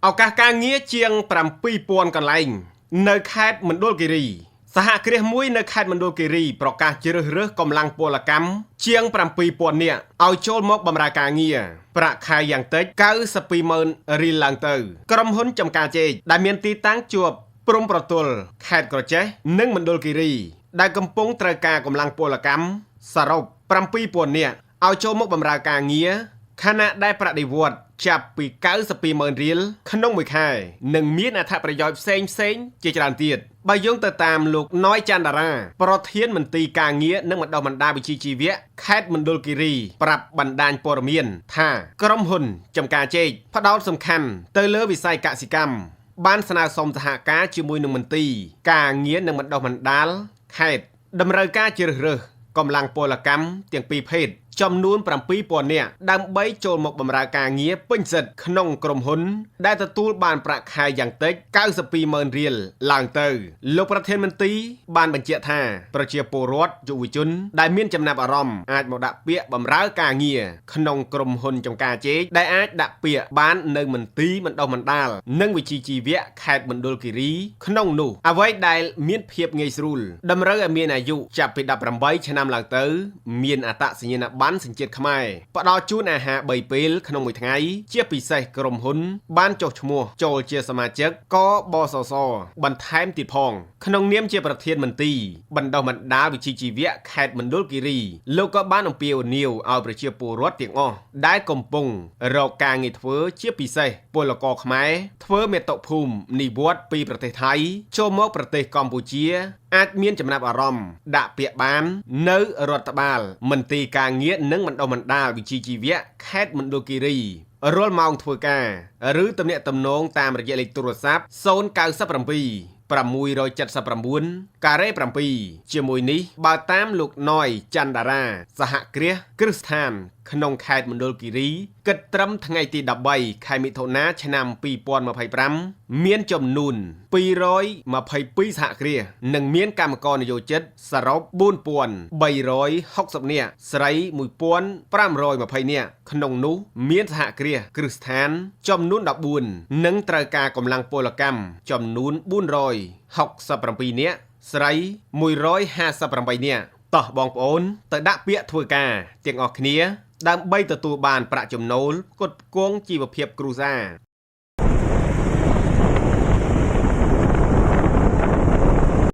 ឱកាសការងារជាង7,000កន្លែងនៅខេត្តមណ្ឌលគិរីសហគ្រាសមួយនៅខេត្តមណ្ឌលគិរីប្រកាសជ្រើសរើសកម្លាំងពលកម្មជាង7,000នាក់ឲ្យចូលមកបម្រើការងារប្រាក់ខែយ៉ាងតិច92,000រៀលឡើងទៅក្រុមហ៊ុនចំការចេកដែលមានទីតាំងជាប់ព្រំប្រទល់ខេត្តក្រចេះនិងមណ្ឌលគិរីដែលកំពុងត្រូវការកម្លាំងពលកម្មសរុប7,000នាក់ឲ្យចូលមកបម្រើការងារខណៈដែលប្រាក់បៀវត្សចាប់ពី92,000រៀលក្នុងមួយខែនិងមានអត្ថប្រយោជន៍ផ្សេងជាច្រើនទៀតបើយោងទៅតាមលោកណយច័ន្ទតារាប្រធានមន្ទីរការងារនិងបណ្ដុះបណ្ដាលវិជ្ជាជីវៈខេត្តមណ្ឌលគិរីប្រាប់បណ្ដាញព័ត៌មានថាក្រុមហ៊ុនចំការចេកផ្ដោតសំខាន់ទៅលើវិស័យកសិកម្មបានស្នើសុំសហការជាមួយនឹងមន្ទីរការងារនិងបណ្ដុះបណ្ដាលខេត្តតម្រូវការជ្រើសរើសកម្លាំងពលកម្មទាំងពីរភេទចំនួន7,000នាក់ដើម្បីចូលមកបម្រើការងារពេញសិទ្ធិក្នុងក្រុមហ៊ុនដែលទទួលបានប្រាក់ខែយ៉ាងតិច92,000រៀលឡើងទៅលោកប្រធានមន្ត្រីបានបញ្ជាក់ថាប្រជាពលរដ្ឋយុវជនដែលមានចំណាប់អារម្មណ៍អាចមកដាក់ពាក្យបម្រើការងារក្នុងក្រុមហ៊ុនចំការចេកដែលអាចដាក់ពាក្យបាននៅមន្ទីរបណ្ដុះបណ្ដាលនិងវិជ្ជាជីវៈខេត្តមណ្ឌលគិរីក្នុងនោះអ្វីដែលមានភាពងាយស្រួលតម្រូវឲ្យមានអាយុចាប់ពី18ឆ្នាំឡើងទៅមានអត្តសញ្ញាណប័ណ្ណសញ្ជាតិខ្មែរផ្ដល់ជូនអាហារ3ពេលក្នុងមួយថ្ងៃជាពិសេសក្រុមហ៊ុនបានចុះឈ្មោះចូលជាសមាជិកកបសសបន្ថែមទៀតផងក្នុងនាមជាប្រធានមន្ទីរបណ្ដុះបណ្ដាលវិជ្ជាជីវៈខេត្តមណ្ឌលគិរីលោកក៏បានអំពាវនាវឲ្យប្រជាពលរដ្ឋទាំងអស់ដែលកំពុងរកការងារធ្វើជាពិសេសពលករខ្មែរធ្វើមាតុភូមិនិវត្តន៍ពីប្រទេសថៃចូលមកប្រទេសកម្ពុជាអាចមានចំណាប់អារម្មណ៍ដាក់ពាក្យបាននៅរដ្ឋបាលមន្ទីរការងារនិងបណ្ដុះបណ្ដាលវិជ្ជាជីវៈខេត្តមណ្ឌលគិរីរាល់ម៉ោងធ្វើការឬទំនាក់ទំនងតាមរយៈលេខទូរស័ព្ទ097 679 ការ៉េ7ជាមួយនេះបើតាមលោកណយច័ន្ទតារាសហគ្រាសគ្រឹះស្ថានក្នុងខេត្តមណ្ឌលគិរីគិតត្រឹមថ្ងៃទី13ខែមិថុនាឆ្នាំ2025មានចំនួន222សហគ្រាសនិងមានកម្មករនិយោជិតសរុប4,360នាក់ស្រី1,520នាក់ក្នុងនោះមានសហគ្រាសគ្រឹះស្ថានចំនួន14និងត្រូវការកម្លាំងពលកម្មចំនួន467នាក់ស្រី158នាក់តោះបងប្អូនទៅដាក់ពាក្យធ្វើការទាំងអស់គ្នាដើម្បីទទួលបានប្រាក់ចំណូលផ្គត់ផ្គង់ជីវភាពគ្រួសារ